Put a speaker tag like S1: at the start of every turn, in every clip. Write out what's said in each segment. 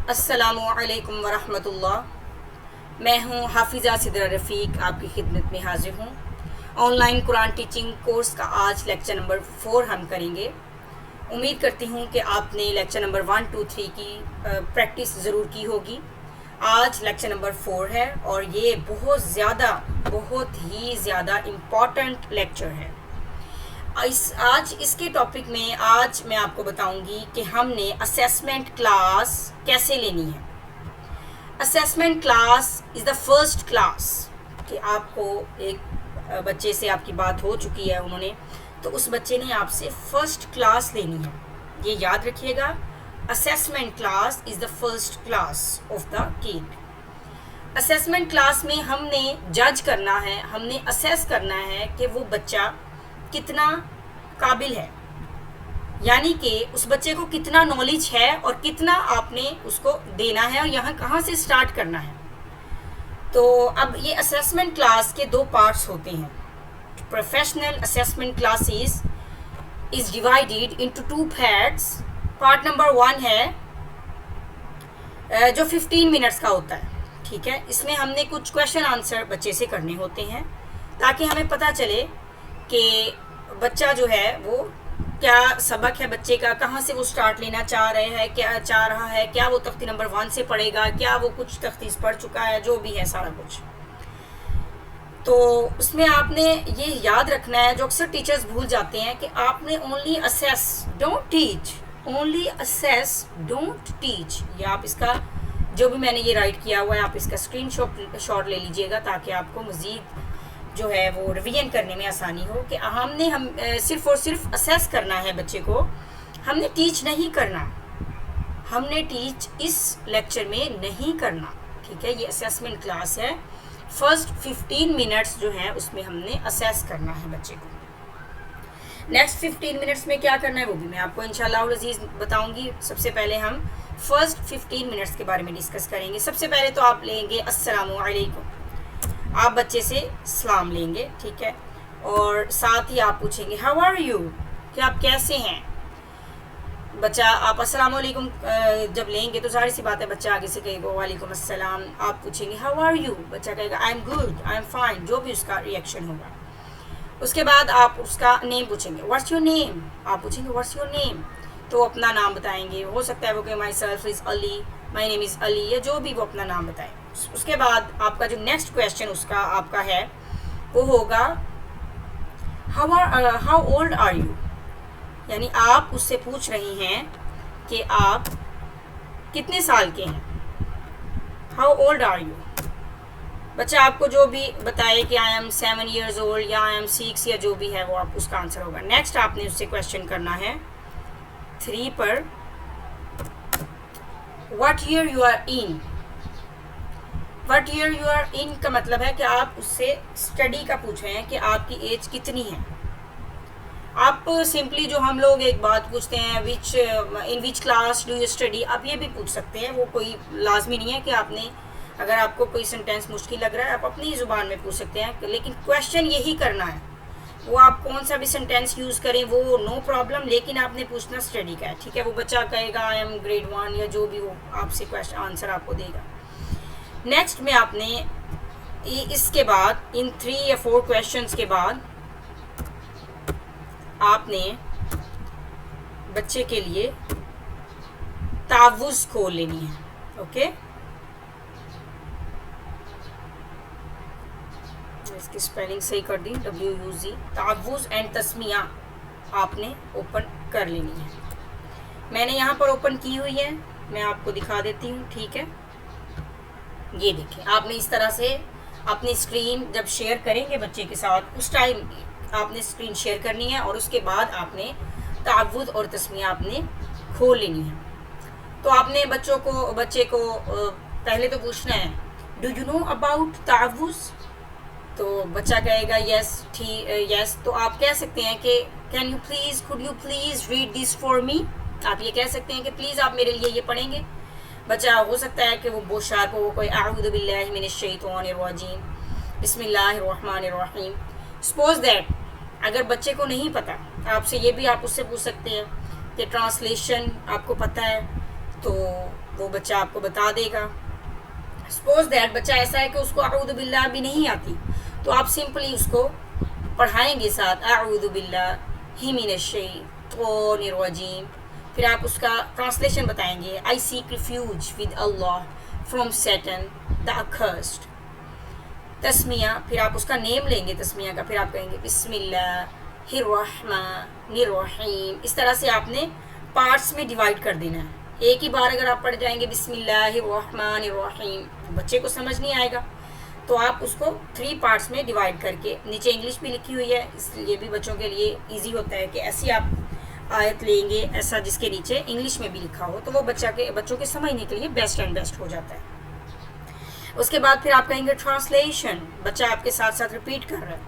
S1: अस्सलामुअलैकुम वरहमतुल्लाह। मैं हूँ हाफिज़ा सिदरा रफ़ीक, आपकी खिदमत में हाजिर हूँ। ऑनलाइन कुरान टीचिंग कोर्स का आज लेक्चर नंबर 4 हम करेंगे। उम्मीद करती हूँ कि आपने लेक्चर नंबर 1, 2, 3 की प्रैक्टिस ज़रूर की होगी। आज लेक्चर नंबर 4 है और ये बहुत ही ज़्यादा इम्पॉर्टेंट लेक्चर है। आज इसके टॉपिक में आज मैं आपको बताऊंगी कि हमने असेसमेंट क्लास कैसे लेनी है। Assessment class is the first class कि आपको एक बच्चे से आपकी बात हो चुकी है, उन्होंने तो उस बच्चे ने आपसे फर्स्ट क्लास लेनी है। ये याद रखिएगा, assessment class is the first class of the kid. Assessment class में हमने जज करना है, हमने असेस करना है कि वो बच्चा कितना काबिल है, यानी कि उस बच्चे को कितना नॉलेज है और कितना आपने उसको देना है और यहाँ कहाँ से स्टार्ट करना है। तो अब ये असेसमेंट क्लास के 2 पार्ट्स होते हैं। Professional assessment classes is divided into 2 parts. Part number 1 है जो 15 मिनट्स का होता है, ठीक है। इसमें हमने कुछ क्वेश्चन आंसर बच्चे से करने होते हैं ताकि हमें पता चले कि बच्चा जो है वो क्या सबक है बच्चे का, कहाँ से वो स्टार्ट लेना चाह रहे हैं, क्या चाह रहा है, क्या वो तख्ती नंबर 1 से पढ़ेगा, क्या वो कुछ तख्तीस पढ़ चुका है, जो भी है सारा कुछ। तो उसमें आपने ये याद रखना है, जो अक्सर टीचर्स भूल जाते हैं, कि आपने only assess don't teach, only assess don't teach. ये आप इसका जो भी मैंने ये राइट किया हुआ है, आप इसका स्क्रीनशॉट ले लीजिएगा ताकि आपको मज़ीद जो है वो रिवीजन करने में आसानी हो कि हम सिर्फ और सिर्फ असेस करना है बच्चे को, हमने टीच नहीं करना, हमने टीच इस लेक्चर में नहीं करना, ठीक है। ये असेसमेंट क्लास है। फर्स्ट 15 मिनट्स जो है उसमें हमने असेस करना है बच्चे को। नेक्स्ट 15 मिनट्स में क्या करना है वो भी मैं आपको इंशाल्लाह अज़ीज़ बताऊंगी। सबसे पहले हम फर्स्ट 15 मिनट्स के बारे में डिस्कस करेंगे। सबसे पहले तो आप लेंगे अस्सलामु अलैकुम, आप बच्चे से सलाम लेंगे, ठीक है। और साथ ही आप पूछेंगे हाउ आर यू, कि आप कैसे हैं। बच्चा आप अस्सलाम वालेकुम जब लेंगे तो जाहिर सी बात है बच्चा आगे से कहेगा वालेकुम अस्सलाम। आप पूछेंगे हाउ आर यू, बच्चा कहेगा I am good, I am fine, जो भी उसका रिएक्शन होगा। उसके बाद आप उसका नेम पूछेंगे, व्हाट्स योर नेम, आप पूछेंगे व्हाट्स योर नेम, तो अपना नाम बताएंगे। हो सकता है वो कि my self is Ali, my name is Ali, या जो भी वो अपना नाम बताए। उसके बाद आपका जो नेक्स्ट क्वेश्चन उसका आपका है वो होगा हाउ ओल्ड आर यू, यानी आप उससे पूछ रही हैं कि आप कितने साल के हैं। हाउ ओल्ड आर यू, बच्चा आपको जो भी बताए कि आई एम 7 years old या आई एम 6 या जो भी है वो आप उसका आंसर होगा। नेक्स्ट आपने उससे क्वेश्चन करना है 3 पर, what year you are in. What year you are in का मतलब है कि आप उससे स्टडी का पूछ रहे हैं कि आपकी एज कितनी है। आप सिंपली जो हम लोग एक बात पूछते हैं in which class do you study, आप ये भी पूछ सकते हैं। वो कोई लाजमी नहीं है कि आपने, अगर आपको कोई सेंटेंस मुश्किल लग रहा है आप अपनी ज़ुबान में पूछ सकते हैं, लेकिन क्वेश्चन यही करना है। वो आप कौन सा भी सेंटेंस यूज़ करें वो नो प्रॉब्लम, लेकिन आपने पूछना स्टडी का है, ठीक है। वो बच्चा कहेगा आई एम grade 1 या जो भी हो, आपसे क्वेश्चन आंसर आपको देगा। नेक्स्ट में आपने इसके बाद इन 3 या 4 क्वेश्चंस के बाद आपने बच्चे के लिए तावुज़ खोल लेनी है, ओके। इसकी स्पेलिंग सही कर दी, WUZ, तावुज़ एंड तस्मिया आपने ओपन कर लेनी है। मैंने यहाँ पर ओपन की हुई है, मैं आपको दिखा देती हूँ, ठीक है। ये देखें, आपने इस तरह से अपनी स्क्रीन जब शेयर करेंगे बच्चे के साथ, उस टाइम आपने स्क्रीन शेयर करनी है और उसके बाद आपने तावुज़ और तस्मिया आपने खोल लेनी है। तो आपने बच्चे को पहले तो पूछना है डू यू नो अबाउट तावुज़, तो बच्चा कहेगा यस। तो आप कह सकते हैं कि could you please read this for me, आप ये कह सकते हैं कि प्लीज़ आप मेरे लिए ये पढ़ेंगे। बच्चा हो सकता है कि वो बहुत शार्प हो, कोई आऊज़ु बिल्लाहि मिनश शैतानिर रजीम, बिस्मिल्लाहिर रहमानिर रहीम। सपोज दैट अगर बच्चे को नहीं पता, आपसे ये भी आप उससे पूछ सकते हैं कि ट्रांसलेशन आपको पता है, तो वो बच्चा आपको बता देगा। सपोज दैट बच्चा ऐसा है कि उसको अऊज़ु बिल्लाह भी नहीं आती, तो आप सिंपली उसको पढ़ाएंगे साथ अऊज़ु बिल्लाहि मिनश्शैतानिर रजीम। फिर आप उसका ट्रांसलेशन बताएंगे, I seek refuge with Allah from Satan the accursed. Tasmiya, फिर आप उसका नेम लेंगे तस्मिया का, फिर आप कहेंगे बिस्मिल्लाहिर्रहमानिर्रहीम। इस तरह से आपने पार्ट्स में डिवाइड कर देना है। एक ही बार अगर आप पढ़ जाएंगे बिस्मिल्लाहिर्रहमानिर्रहीम, बच्चे को समझ नहीं आएगा, तो आप उसको 3 पार्ट्स में डिवाइड करके, नीचे इंग्लिश भी लिखी हुई है इसलिए भी बच्चों के लिए ईजी होता है कि ऐसी आप आयत लेंगे ऐसा जिसके नीचे इंग्लिश में भी लिखा हो, तो वो बच्चों के समझने के लिए बेस्ट एंड बेस्ट हो जाता है। उसके बाद फिर आप कहेंगे ट्रांसलेशन, बच्चा आपके साथ साथ रिपीट कर रहा है,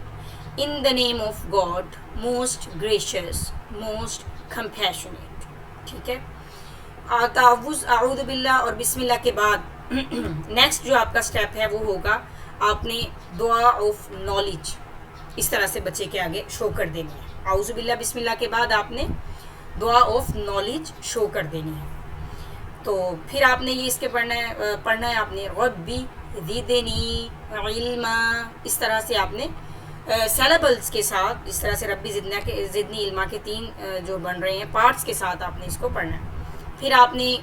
S1: in the name of God most gracious most compassionate. ठीक है, तावुज़ अऊज़ु बिल्लाह और बिस्मिल्लाह के बाद नेक्स्ट जो आपका स्टेप है वो होगा, आपने दुआ ऑफ नॉलेज इस तरह से बच्चे के आगे शो कर देनी है। अऊज़ु बिल्लाह बिस्मिल्लाह के बाद आपने दुआ ऑफ नॉलेज शो कर देनी है। तो फिर आपने ये इसके पढ़ना है आपने रब्बी ज़िदनी इल्मा, इस तरह से आपने सेलेबल्स के साथ, इस तरह से रब्बी ज़िदनी इल्मा के 3 जो बन रहे हैं पार्ट्स के साथ आपने इसको पढ़ना है। फिर आपने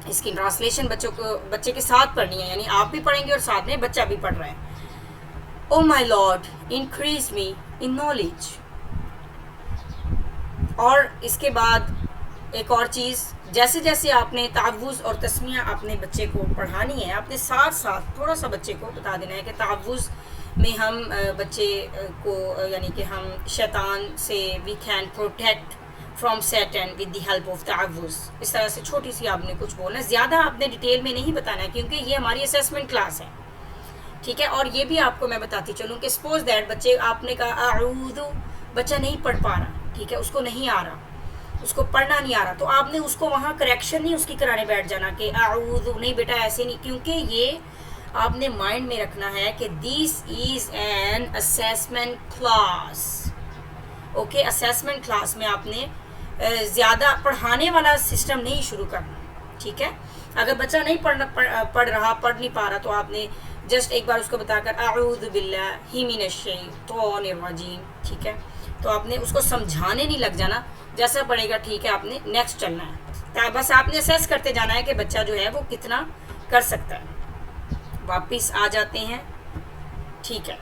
S1: इसकी ट्रांसलेशन बच्चे के साथ पढ़नी है, यानी आप भी पढ़ेंगे और साथ में बच्चा भी पढ़ रहा है। O my Lord increase me in knowledge. और इसके बाद एक और चीज़, जैसे जैसे आपने तावुज़ और तस्मिया अपने बच्चे को पढ़ानी है, आपने साथ साथ थोड़ा सा बच्चे को बता देना है कि तावुज़ में हम बच्चे को, यानी कि हम शैतान से we can protect from Satan with the help of तावुज़। इस तरह से छोटी सी आपने कुछ बोलना है, ज़्यादा आपने डिटेल में नहीं बताना है क्योंकि ये हमारी असेसमेंट क्लास है। ठीक है, और ये भी आपको मैं बताती चलूँ कि सपोज दैट बच्चे आपने कहा अऊज़ु, बच्चा नहीं पढ़ पा रहा, ठीक है, उसको नहीं आ रहा, उसको पढ़ना नहीं आ रहा, तो आपने उसको वहाँ करेक्शन नहीं उसकी कराने बैठ जाना कि अऊज़ु नहीं बेटा ऐसे नहीं, क्योंकि ये आपने माइंड में रखना है कि this is an assessment class. Okay, assessment class में आपने ज़्यादा पढ़ाने वाला सिस्टम नहीं शुरू करना। ठीक है, अगर बच्चा नहीं पढ़ नहीं पा रहा, तो आपने जस्ट एक बार उसको बताकर अऊज़ु बिल्लाहि मिनश्शैतानिर रजीम। ठीक है, तो आपने उसको समझाने नहीं लग जाना, जैसा पढ़ेगा ठीक है, आपने नेक्स्ट चलना है। बस आपने असेस करते जाना है कि बच्चा जो है वो कितना कर सकता है। वापस आ जाते हैं। ठीक है,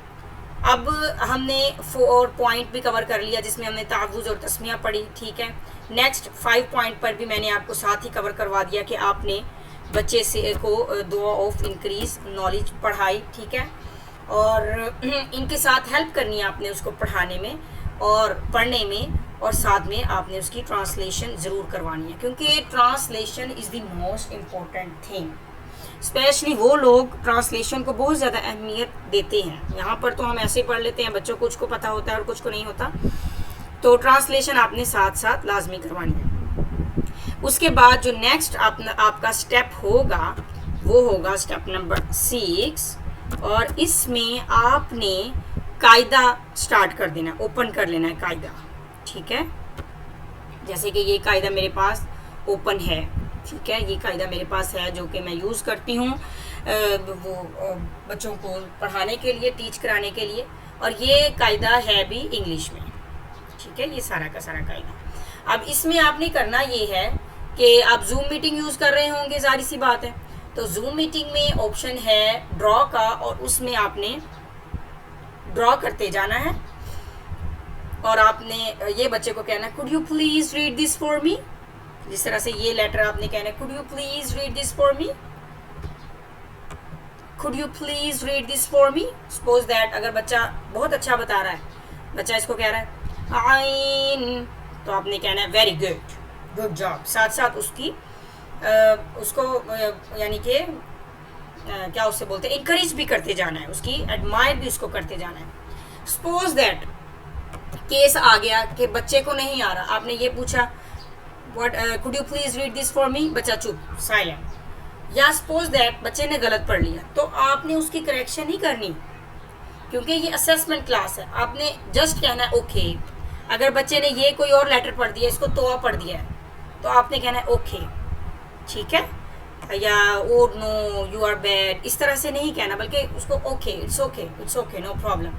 S1: अब हमने 4 पॉइंट भी कवर कर लिया जिसमें हमने तावुज़ और तस्मिया पढ़ी। ठीक है, नेक्स्ट 5 पॉइंट पर भी मैंने आपको साथ ही कवर करवा दिया कि आपने बच्चे से को दुआ ऑफ इंक्रीज नॉलेज पढ़ाई। ठीक है, और इनके साथ हेल्प करनी है आपने उसको पढ़ाने में और पढ़ने में, और साथ में आपने उसकी ट्रांसलेशन ज़रूर करवानी है, क्योंकि translation is the most important thing. Specially वो लोग ट्रांसलेशन को बहुत ज़्यादा अहमियत देते हैं। यहाँ पर तो हम ऐसे ही पढ़ लेते हैं, बच्चों को कुछ को पता होता है और कुछ को नहीं होता, तो ट्रांसलेशन आपने साथ साथ लाजमी करवानी है। उसके बाद जो नेक्स्ट आपका स्टेप होगा वो होगा स्टेप नंबर 6, और इसमें आपने कायदा स्टार्ट कर देना, ओपन कर लेना है कायदा। ठीक है, जैसे कि ये कायदा मेरे पास ओपन है। ठीक है, ये कायदा मेरे पास है जो कि मैं यूज़ करती हूँ वो बच्चों को पढ़ाने के लिए, टीच कराने के लिए, और ये कायदा है भी इंग्लिश में। ठीक है, ये सारा का सारा कायदा। अब इसमें आपने करना ये है कि आप जूम मीटिंग यूज़ कर रहे होंगे, जारी सी बात है, तो जूम मीटिंग में ऑप्शन है ड्रॉ का, और उसमें आपने ड्रॉ करते जाना है और आपने ये बच्चे को कहना है could you please read this for me. जिस तरह से ये लेटर आपने कहना है could you please read this for me, could you please read this for me. Suppose that अगर बच्चा बहुत अच्छा बता रहा है, बच्चा इसको कह रहा है आइन, तो आपने कहना है वेरी गुड, गुड जॉब, साथ साथ उसको यानी कि क्या उससे बोलते हैं, इंकरेज भी करते जाना है, उसकी एडमायर भी उसको करते जाना है। सपोज दैट केस आ गया कि बच्चे को नहीं आ रहा, आपने ये पूछा what could you please read this for me, बच्चा चुप साइलेंट, या सपोज दैट बच्चे ने गलत पढ़ लिया, तो आपने उसकी करेक्शन नहीं करनी, क्योंकि ये असेसमेंट क्लास है। आपने जस्ट कहना है ओके। अगर बच्चे ने ये कोई और लेटर पढ़ दिया, इसको तोआ पढ़ दिया है, तो आपने कहना है ओके, ठीक है, या oh no you are bad, इस तरह से नहीं कहना, बल्कि उसको okay, it's okay, it's okay, no problem.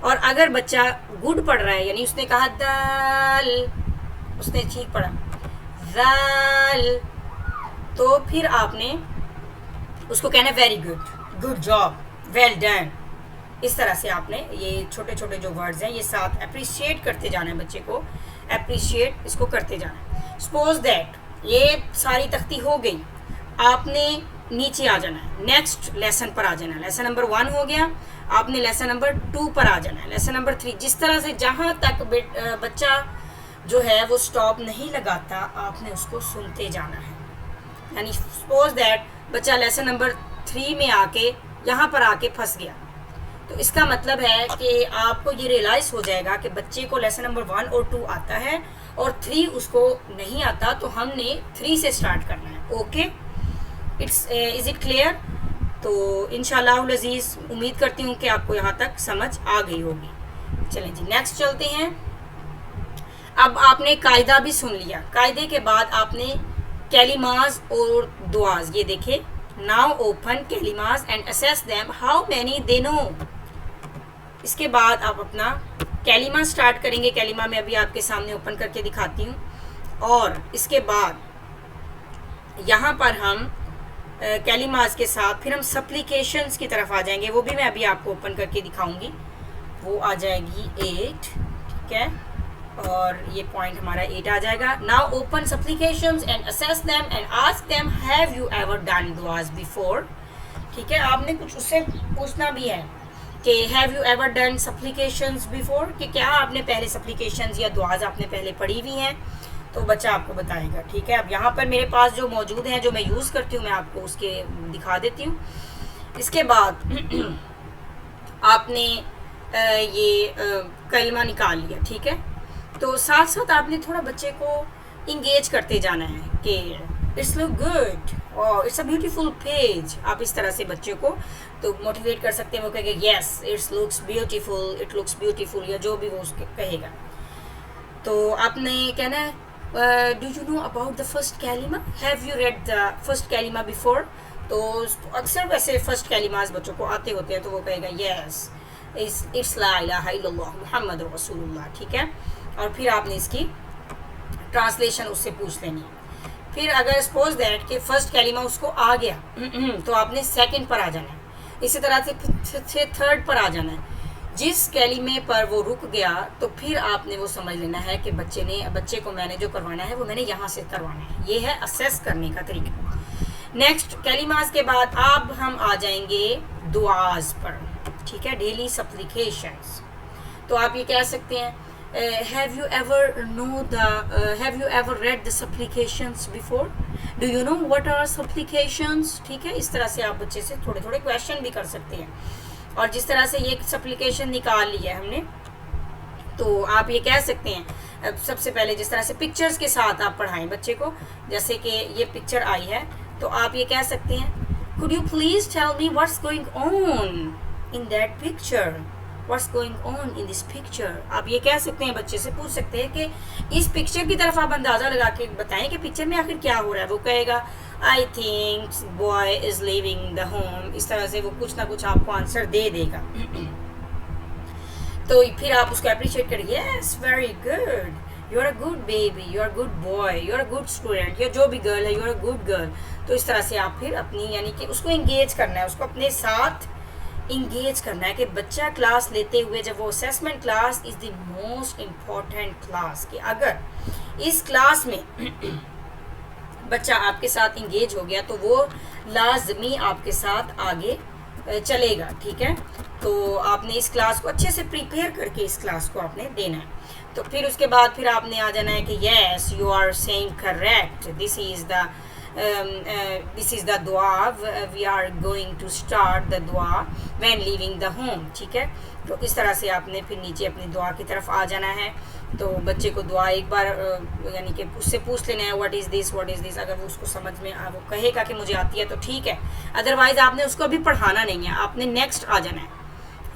S1: और अगर बच्चा गुड पढ़ रहा है, यानी उसने कहा दाल, उसने ठीक पढ़ा दाल, तो फिर आपने उसको कहना very good, good job, well done. इस तरह से आपने ये छोटे छोटे जो वर्ड्स हैं ये साथ अप्रिशिएट करते जाना है, बच्चे को अप्रिशिएट इसको करते जाना है। सपोज दैट ये सारी तख्ती हो गई, आपने नीचे आ जाना है, नेक्स्ट लेसन पर आ जाना है। लेसन नंबर 1 हो गया, आपने लेसन नंबर 2 पर आ जाना है, लेसन नंबर 3, जिस तरह से जहाँ तक बच्चा जो है वो स्टॉप नहीं लगाता, आपने उसको सुनते जाना है। यानी सपोज दैट बच्चा लेसन नंबर 3 में आके यहाँ पर आके फंस गया, तो इसका मतलब है कि आपको ये रियलाइज़ हो जाएगा कि बच्चे को लेसन नंबर 1 और 2 आता है और 3 उसको नहीं आता, तो हमने 3 से स्टार्ट करना है। Okay, is it clear? तो इंशाल्लाह अज़ीज़ उम्मीद करती हूँ कि आपको यहाँ तक समझ आ गई होगी। चलें जी, नेक्स्ट चलते हैं। अब आपने कायदा भी सुन लिया, कायदे के बाद आपने कैलिमाज और दुआज, ये देखें, नाउ ओपन कैलिमाज and assess them how many they know. इसके बाद आप अपना कैलिमा स्टार्ट करेंगे। कैलिमा में अभी आपके सामने ओपन करके दिखाती हूँ, और इसके बाद यहाँ पर हम कैलिमाज के साथ फिर हम सप्लीकेशंस की तरफ आ जाएंगे, वो भी मैं अभी आपको ओपन करके दिखाऊंगी। वो आ जाएगी 8, ठीक है, और ये पॉइंट हमारा 8 आ जाएगा। Now open supplications and assess them and ask them have you ever done दुआज बिफोर। ठीक है, आपने कुछ उससे पूछना भी है कि have you ever done supplications before, कि क्या आपने पहले सप्लीकेशंस या दुआज आपने पहले पढ़ी हुई हैं, तो बच्चा आपको बताएगा। ठीक है, अब यहाँ पर मेरे पास जो मौजूद हैं, जो मैं यूज़ करती हूँ, मैं आपको उसके दिखा देती हूँ। इसके बाद आपने ये कलमा निकाल लिया, ठीक है, तो साथ साथ आपने थोड़ा बच्चे को इंगेज करते जाना है कि इट्स लुक गुड और इट्स अ ब्यूटीफुल पेज। आप इस तरह से बच्चे को तो मोटिवेट कर सकते हैं, वो कहेगा yes it's looks beautiful, it looks beautiful, या जो भी वो उसके कहेगा। तो आपने कहना है do you know about the first कैलिमा, have you read the first कैलिमा बिफोर। तो अक्सर वैसे फर्स्ट कैलिमास बच्चों को आते होते हैं, तो वो कहेगा यस इट्स ला इलाहा इल्लल्लाह मुहम्मद रसूलुल्लाह। ठीक है, और फिर आपने इसकी ट्रांसलेशन उससे पूछ लेनी है। फिर अगर सपोज दैट कि फर्स्ट कैलिमा उसको आ गया तो आपने सेकंड पर आ जाना है, इसी तरह से थर्ड पर आ जाना है। जिस कैलिमे पर वो रुक गया तो फिर आपने वो समझ लेना है कि बच्चे को मैंने जो करवाना है वो मैंने यहाँ से करवाना है। ये है असेस करने का तरीका। नेक्स्ट कैलिमास के बाद अब हम आ जाएंगे दुआज पर। ठीक है, डेली सप्लीकेशंस। तो आप ये कह सकते हैं have you ever read the supplications before, do you know what are supplications। ठीक है, इस तरह से आप बच्चे से थोड़े थोड़े क्वेश्चन भी कर सकते हैं। और जिस तरह से ये सप्लीकेशन निकाल लिया है हमने, तो आप ये कह सकते हैं सबसे पहले जिस तरह से पिक्चर्स के साथ आप पढ़ाएं बच्चे को, जैसे कि ये पिक्चर आई है, तो आप ये कह सकते हैं could you please tell me what's going on in that picture, what's going on in this picture। आप ये कह सकते हैं, बच्चे से पूछ सकते हैं कि इस पिक्चर की तरफ आप अंदाज़ा लगा के बताएं कि पिक्चर में आखिर क्या हो रहा है। वो कहेगा I think boy is living the home. इस तरह से वो कुछ ना कुछ आपको आंसर दे देगा। तो फिर आप उसको अप्रिशिएट करिए, yes very good, you are a good baby, you are good boy, you are a good student, या जो भी गर्ल है you are a good girl. तो इस तरह से आप फिर अपनी यानी कि उसको इंगेज करना है, उसको अपने साथ इंगेज करना है कि बच्चा क्लास लेते हुए, जब वो assessment class is the most important class, कि अगर इस क्लास में बच्चा आपके साथ इंगेज हो गया तो वो लाजमी आपके साथ आगे चलेगा। ठीक है, तो आपने इस क्लास को अच्छे से प्रिपेयर करके इस क्लास को आपने देना है। तो फिर उसके बाद फिर आपने आ जाना है कि yes you are saying correct, this is the दुआ, we are going to start the दुआ व्हेन लीविंग द होम। ठीक है, तो इस तरह से आपने फिर नीचे अपनी दुआ की तरफ आ जाना है। तो बच्चे को दुआ एक बार यानी कि उससे पूछ लेना है what is this, what is this. अगर वो उसको समझ में वो कहेगा कि मुझे आती है तो ठीक है, अदरवाइज़ आपने उसको अभी पढ़ाना नहीं है, आपने नेक्स्ट आ जाना है।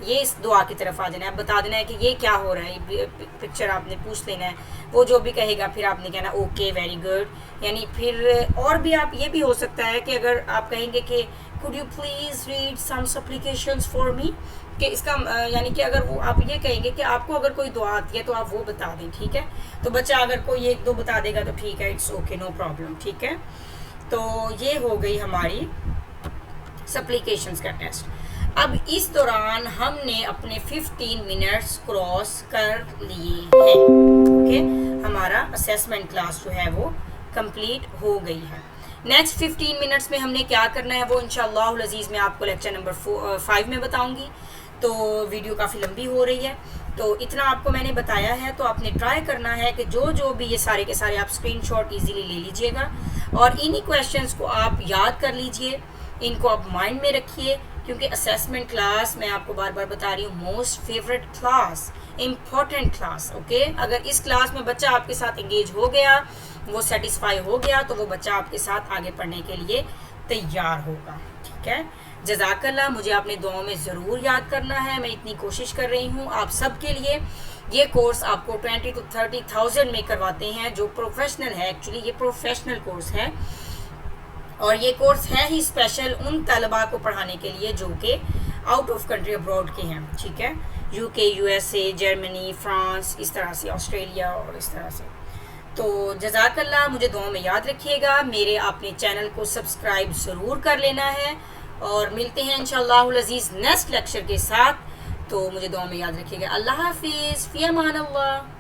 S1: ये इस दुआ की तरफ आ जाना है, बता देना है कि ये क्या हो रहा है, पिक्चर आपने पूछ लेना है, वो जो भी कहेगा फिर आपने कहना ओके वेरी गुड। यानी फिर और भी आप ये भी हो सकता है कि अगर आप कहेंगे कि could you please read some supplications for me, कि इसका यानी कि अगर वो आप ये कहेंगे कि आपको अगर कोई दुआ आती है तो आप वो बता दें, ठीक है। तो बच्चा अगर कोई एक दो बता देगा तो ठीक है, इट्स ओके, नो प्रॉब्लम, ठीक है। तो ये हो गई हमारी सप्लिकेशंस का टेस्ट। अब इस दौरान हमने अपने 15 मिनट्स क्रॉस कर लिए हैं, ओके। हमारा असेसमेंट क्लास जो है वो कंप्लीट हो गई है। नेक्स्ट 15 मिनट्स में हमने क्या करना है वो इंशाअल्लाह अज़ीज़ मैं आपको लेक्चर नंबर 5 में बताऊंगी। तो वीडियो काफ़ी लंबी हो रही है, तो इतना आपको मैंने बताया है। तो आपने ट्राई करना है कि जो भी ये सारे के सारे आप स्क्रीनशॉट इजीली ले लीजिएगा और इन्हीं क्वेश्चंस को आप याद कर लीजिए, इनको आप माइंड में रखिए, क्योंकि असेसमेंट क्लास मैं आपको बार बार बता रही हूँ most favourite class, important class, okay. अगर इस क्लास में बच्चा आपके साथ इंगेज हो गया, वो सेटिस्फाई हो गया, तो वो बच्चा आपके साथ आगे पढ़ने के लिए तैयार होगा, ठीक है। जज़ाकल्लाह, मुझे अपने दुआओं में ज़रूर याद करना है, मैं इतनी कोशिश कर रही हूँ आप सब के लिए। ये कोर्स आपको 20 to 30,000 में करवाते हैं, जो प्रोफेशनल है, एक्चुअली ये प्रोफेशनल कोर्स है और ये कोर्स है ही स्पेशल उन तलबा को पढ़ाने के लिए जो कि आउट ऑफ कंट्री अब्रॉड के हैं, ठीक है। UK, USA, जर्मनी, फ्रांस, इस तरह से ऑस्ट्रेलिया और इस तरह से। तो जज़ाकल्लाह, मुझे दुआ में याद रखिएगा, मेरे आपने चैनल को सब्सक्राइब ज़रूर कर लेना है और मिलते हैं इंशाअल्लाह अज़ीज़ नेक्स्ट लेक्चर के साथ। तो मुझे दुआ में याद रखिएगा। अल्लाह हाफिज़, फ़ी अमान अल्लाह।